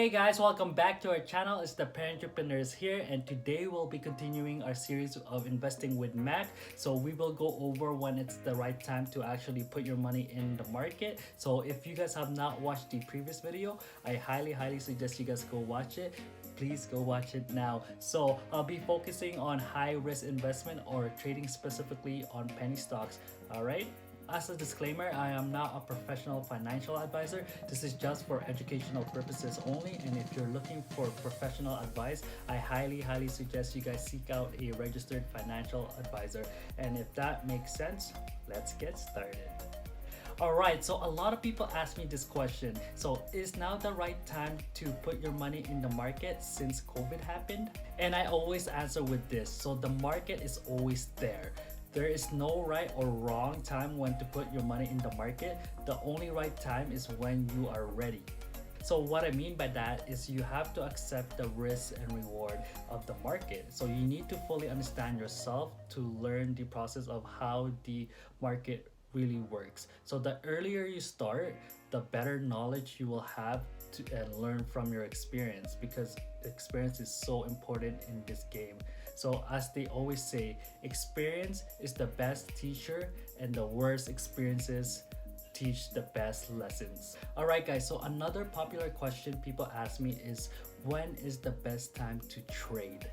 Hey guys, welcome back to our channel. It's the Parent Entrepreneurs here, and today we'll be continuing our series of investing with Mac. So we will go over when it's the right time to actually put your money in the market. So if you guys have not watched the previous video, I highly suggest you guys go watch it. Please go watch it now. So I'll be focusing on high risk investment or trading specifically on penny stocks. All right. As a disclaimer, I am not a professional financial advisor. This is just for educational purposes only, and if you're looking for professional advice, I highly suggest you guys seek out a registered financial advisor. And if that makes sense, let's get started. Alright, so a lot of people ask me this question. So is now the right time to put your money in the market since COVID happened? And I always answer with this. So the market is always there. There is no right or wrong time when to put your money in the market. The only right time is when you are ready. So what I mean by that is you have to accept the risk and reward of the market. So you need to fully understand yourself to learn the process of how the market really works. So the earlier you start, the better knowledge you will have and learn from your experience, because experience is so important in this game. So as they always say, experience is the best teacher and the worst experiences teach the best lessons. Alright guys, so another popular question people ask me is, when is the best time to trade?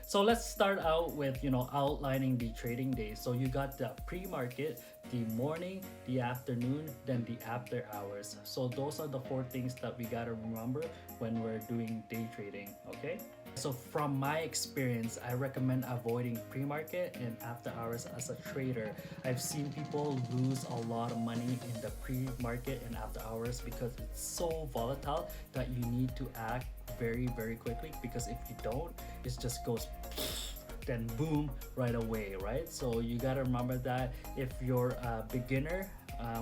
So let's start out with, outlining the trading days. So you got the pre-market, the morning, the afternoon, then the after hours. So those are the four things that we gotta remember when we're doing day trading, okay? So from my experience, I recommend avoiding pre-market and after hours as a trader. I've seen people lose a lot of money in the pre-market and after hours because it's so volatile that you need to act very quickly, because if you don't, it just goes then boom right away, right? So you gotta remember that if you're a beginner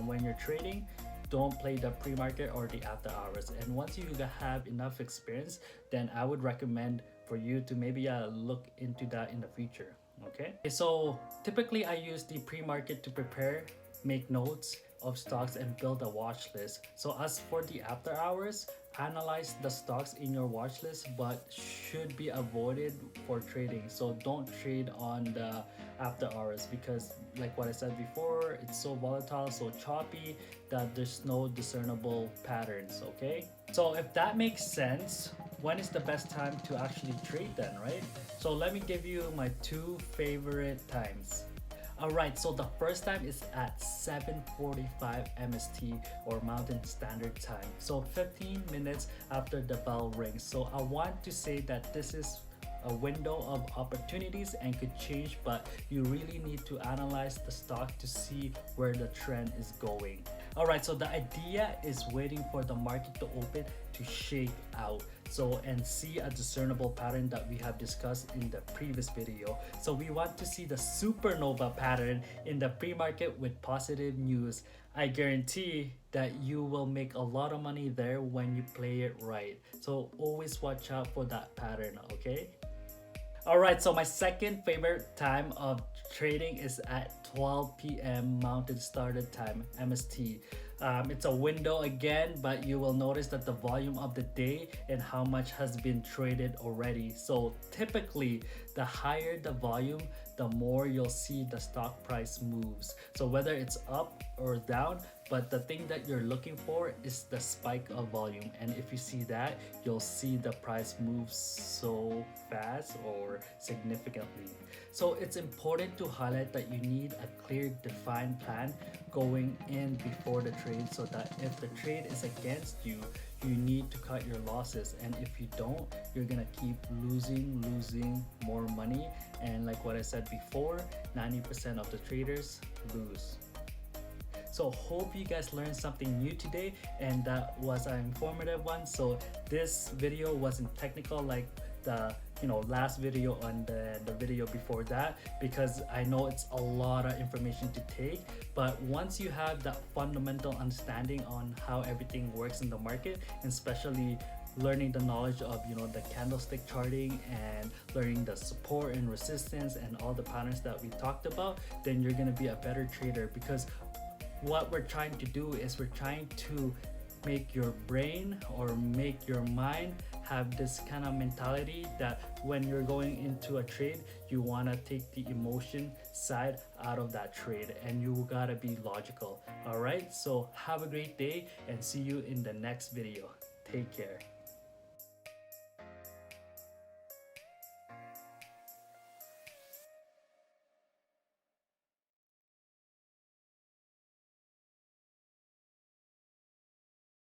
when you're trading, don't play the pre-market or the after hours. And once you have enough experience, then I would recommend for you to maybe look into that in the future. Okay, so typically I use the pre-market to prepare, make notes of stocks and build a watch list. So as for the after hours, analyze the stocks in your watch list but should be avoided for trading. So don't trade on the after hours because, like what I said before, it's so volatile, so choppy that there's no discernible patterns. Okay, so if that makes sense, when is the best time to actually trade then, right? So let me give you my two favorite times. Alright, so the first time is at 7:45 MST or Mountain Standard Time. So 15 minutes after the bell rings. So I want to say that this is a window of opportunities and could change, but you really need to analyze the stock to see where the trend is going. Alright, so the idea is waiting for the market to open to shake out, so and see a discernible pattern that we have discussed in the previous video. So we want to see the supernova pattern in the pre-market with positive news. I guarantee that you will make a lot of money there when you play it right. So always watch out for that pattern, okay? Alright, so my second favorite time of trading is at 12 p.m. Mountain Standard Time, MST. It's a window again, but you will notice that the volume of the day and how much has been traded already. So typically, the higher the volume, the more you'll see the stock price moves. So whether it's up or down, but the thing that you're looking for is the spike of volume. And if you see that, you'll see the price move so fast or significantly. So it's important to highlight that you need a clear, defined plan going in before the trade, so that if the trade is against you, you need to cut your losses. And if you don't, you're gonna keep losing more money. And like what I said before, 90% of the traders lose. So hope you guys learned something new today, and that was an informative one. So this video wasn't technical like the last video and the video before that, because I know it's a lot of information to take. But once you have that fundamental understanding on how everything works in the market, and especially learning the knowledge of the candlestick charting and learning the support and resistance and all the patterns that we talked about, then you're going to be a better trader. Because what we're trying to do is we're trying to make your brain or make your mind have this kind of mentality that when you're going into a trade, you want to take the emotion side out of that trade, and you gotta be logical. All right, so have a great day and see you in the next video. Take care.